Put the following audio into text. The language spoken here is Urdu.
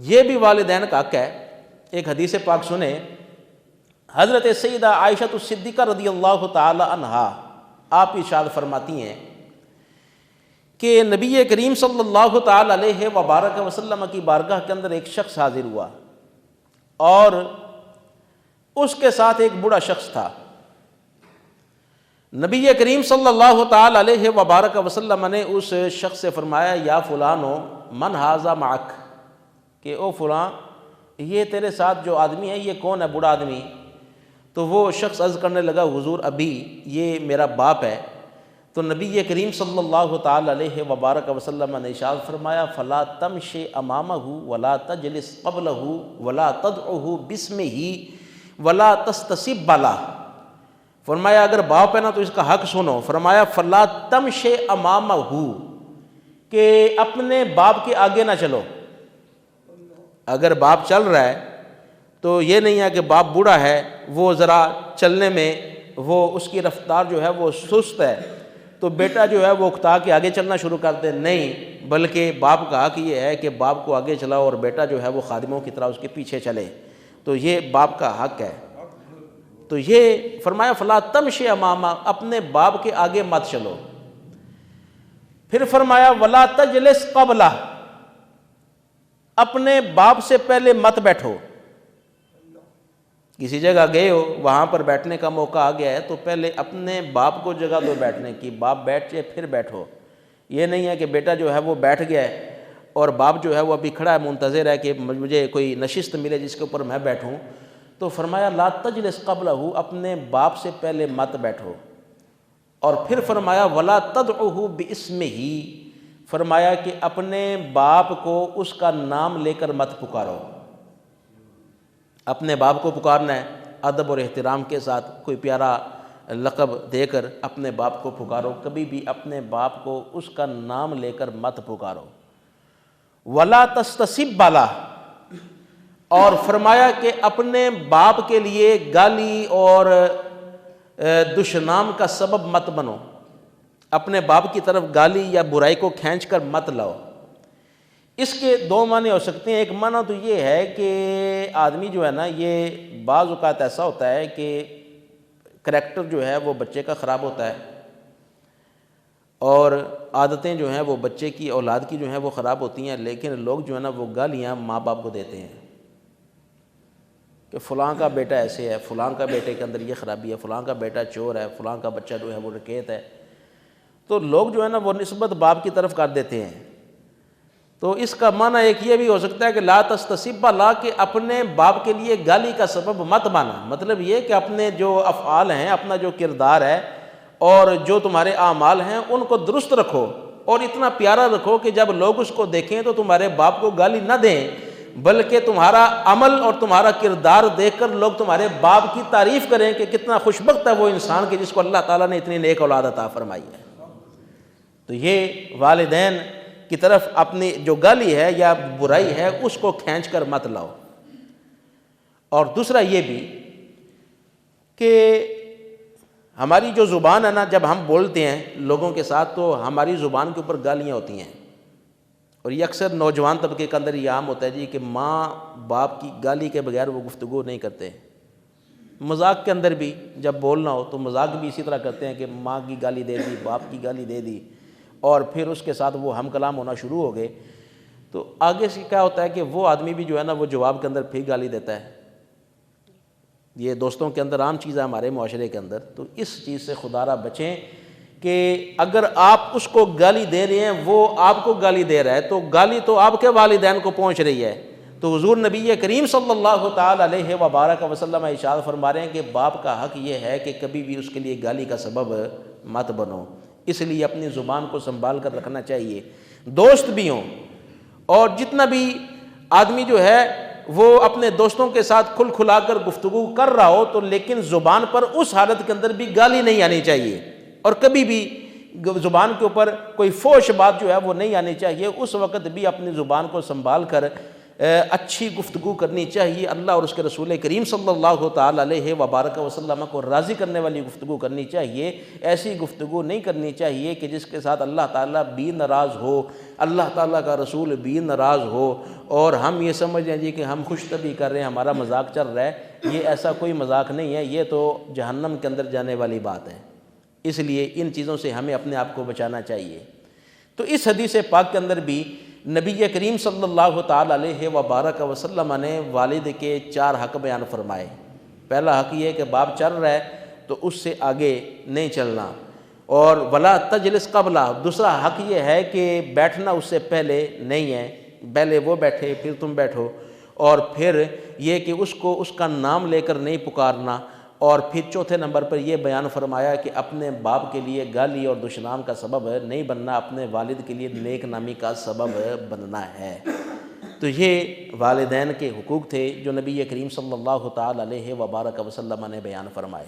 یہ بھی والدین کا حق ہے۔ ایک حدیث پاک سنیں، حضرت سیدہ عائشہ الصدیقہ رضی اللہ تعالی عنہا آپ ارشاد فرماتی ہیں کہ نبی کریم صلی اللہ تعالی علیہ وبارک وسلم کی بارگاہ کے اندر ایک شخص حاضر ہوا اور اس کے ساتھ ایک بوڑھا شخص تھا۔ نبی کریم صلی اللہ تعالی علیہ وبارک وسلم نے اس شخص سے فرمایا، یا فلانو من ھذا معک، کہ او فلاں یہ تیرے ساتھ جو آدمی ہے یہ کون ہے، بوڑھا آدمی؟ تو وہ شخص عرض کرنے لگا، حضور ابھی یہ میرا باپ ہے۔ تو نبی کریم صلی اللہ تعالی علیہ وبارک وسلم نے ارشاد فرمایا، فلا تمشی امامہ ولا تجلس قبلہ ولا تدعہ باسمہ ولا تستصب لہ۔ فرمایا اگر باپ ہے نا تو اس کا حق سنو۔ فرمایا فلا تمشی امامہ، کہ اپنے باپ کے آگے نہ چلو۔ اگر باپ چل رہا ہے تو یہ نہیں ہے کہ باپ بوڑھا ہے، وہ ذرا چلنے میں وہ اس کی رفتار جو ہے وہ سست ہے تو بیٹا جو ہے وہ اکتا کے آگے چلنا شروع کر دے، نہیں، بلکہ باپ کا حق یہ ہے کہ باپ کو آگے چلاؤ اور بیٹا جو ہے وہ خادموں کی طرح اس کے پیچھے چلے، تو یہ باپ کا حق ہے۔ تو یہ فرمایا فلا تمشی امامہ، اپنے باپ کے آگے مت چلو۔ پھر فرمایا ولا تجلس قبلہ، اپنے باپ سے پہلے مت بیٹھو۔ کسی جگہ گئے ہو، وہاں پر بیٹھنے کا موقع آ گیا ہے تو پہلے اپنے باپ کو جگہ دو بیٹھنے کی، باپ بیٹھ جائے پھر بیٹھو۔ یہ نہیں ہے کہ بیٹا جو ہے وہ بیٹھ گیا ہے اور باپ جو ہے وہ ابھی کھڑا ہے، منتظر ہے کہ مجھے کوئی نشست ملے جس کے اوپر میں بیٹھوں۔ تو فرمایا لا تجلس قبلہ، اپنے باپ سے پہلے مت بیٹھو۔ اور پھر فرمایا ولا تدعہ باسمہ، فرمایا کہ اپنے باپ کو اس کا نام لے کر مت پکارو۔ اپنے باپ کو پکارنا ہے ادب اور احترام کے ساتھ، کوئی پیارا لقب دے کر اپنے باپ کو پکارو، کبھی بھی اپنے باپ کو اس کا نام لے کر مت پکارو۔ ولا تستصب لہ، اور فرمایا کہ اپنے باپ کے لیے گالی اور دشنام کا سبب مت بنو، اپنے باپ کی طرف گالی یا برائی کو کھینچ کر مت لاؤ۔ اس کے دو معنی ہو سکتے ہیں۔ ایک معنی تو یہ ہے کہ آدمی جو ہے نا، یہ بعض اوقات ایسا ہوتا ہے کہ کریکٹر جو ہے وہ بچے کا خراب ہوتا ہے اور عادتیں جو ہیں وہ بچے کی، اولاد کی جو ہیں وہ خراب ہوتی ہیں، لیکن لوگ جو ہے نا وہ گالیاں ماں باپ کو دیتے ہیں کہ فلاں کا بیٹا ایسے ہے، فلاں کا بیٹے کے اندر یہ خرابی ہے، فلاں کا بیٹا چور ہے، فلاں کا بچہ جو ہے وہ ڈکیت ہے۔ تو لوگ جو ہے نا وہ نسبت باپ کی طرف کر دیتے ہیں۔ تو اس کا معنی ایک یہ بھی ہو سکتا ہے کہ لا تستصب لہ، کہ اپنے باپ کے لیے گالی کا سبب مت بنا، مطلب یہ کہ اپنے جو افعال ہیں، اپنا جو کردار ہے اور جو تمہارے اعمال ہیں ان کو درست رکھو اور اتنا پیارا رکھو کہ جب لوگ اس کو دیکھیں تو تمہارے باپ کو گالی نہ دیں، بلکہ تمہارا عمل اور تمہارا کردار دیکھ کر لوگ تمہارے باپ کی تعریف کریں کہ کتنا خوشبخت ہے وہ انسان کہ جس کو اللہ تعالیٰ نے اتنی نیک اولاد عطا فرمائی ہے۔ تو یہ والدین کی طرف اپنی جو گالی ہے یا برائی ہے اس کو کھینچ کر مت لاؤ۔ اور دوسرا یہ بھی کہ ہماری جو زبان ہے نا، جب ہم بولتے ہیں لوگوں کے ساتھ تو ہماری زبان کے اوپر گالیاں ہوتی ہیں، اور یہ اکثر نوجوان طبقے کے اندر یہ عام ہوتا ہے جی کہ ماں باپ کی گالی کے بغیر وہ گفتگو نہیں کرتے۔ مذاق کے اندر بھی جب بولنا ہو تو مذاق بھی اسی طرح کرتے ہیں کہ ماں کی گالی دے دی، باپ کی گالی دے دی، اور پھر اس کے ساتھ وہ ہم کلام ہونا شروع ہو گئے۔ تو آگے سے کیا ہوتا ہے کہ وہ آدمی بھی جو ہے نا وہ جواب کے اندر پھر گالی دیتا ہے۔ یہ دوستوں کے اندر عام چیز ہے ہمارے معاشرے کے اندر۔ تو اس چیز سے خدا را بچیں کہ اگر آپ اس کو گالی دے رہے ہیں، وہ آپ کو گالی دے رہا ہے، تو گالی تو آپ کے والدین کو پہنچ رہی ہے۔ تو حضور نبی کریم صلی اللہ تعالی علیہ وبارک وسلم ارشاد فرما رہے ہیں کہ باپ کا حق یہ ہے کہ کبھی بھی اس کے لیے گالی کا سبب مت بنو، اس لیے اپنی زبان کو سنبھال کر رکھنا چاہیے۔ دوست بھی ہوں اور جتنا بھی آدمی جو ہے وہ اپنے دوستوں کے ساتھ کھل کھلا کر گفتگو کر رہا ہو تو لیکن زبان پر اس حالت کے اندر بھی گالی نہیں آنی چاہیے، اور کبھی بھی زبان کے اوپر کوئی فحش بات جو ہے وہ نہیں آنی چاہیے۔ اس وقت بھی اپنی زبان کو سنبھال کر اچھی گفتگو کرنی چاہیے، اللہ اور اس کے رسول کریم صلی اللہ تعالیٰ علیہ وبارک وسلم کو راضی کرنے والی گفتگو کرنی چاہیے۔ ایسی گفتگو نہیں کرنی چاہیے کہ جس کے ساتھ اللہ تعالیٰ بھی ناراض ہو، اللہ تعالیٰ کا رسول بھی ناراض ہو، اور ہم یہ سمجھ لیں جی کہ ہم خوش طبعی کر رہے ہیں، ہمارا مذاق چل رہا ہے۔ یہ ایسا کوئی مذاق نہیں ہے، یہ تو جہنم کے اندر جانے والی بات ہے۔ اس لیے ان چیزوں سے ہمیں اپنے آپ کو بچانا چاہیے۔ تو اس حدیث پاک کے اندر بھی نبی کریم صلی اللہ تعالیٰ علیہ وبارک وسلم نے والد کے 4 حق بیان فرمائے۔ پہلا حق یہ ہے کہ باپ چل رہا ہے تو اس سے آگے نہیں چلنا، اور ولا تجلس قبلہ، دوسرا حق یہ ہے کہ بیٹھنا اس سے پہلے نہیں ہے، پہلے وہ بیٹھے پھر تم بیٹھو، اور پھر یہ کہ اس کو اس کا نام لے کر نہیں پکارنا، اور پھر چوتھے نمبر پر یہ بیان فرمایا کہ اپنے باپ کے لیے گالی اور دشنام کا سبب نہیں بننا، اپنے والد کے لیے نیک نامی کا سبب بننا ہے۔ تو یہ والدین کے حقوق تھے جو نبی کریم صلی اللہ تعالیٰ علیہ وبارک وسلم نے بیان فرمائے۔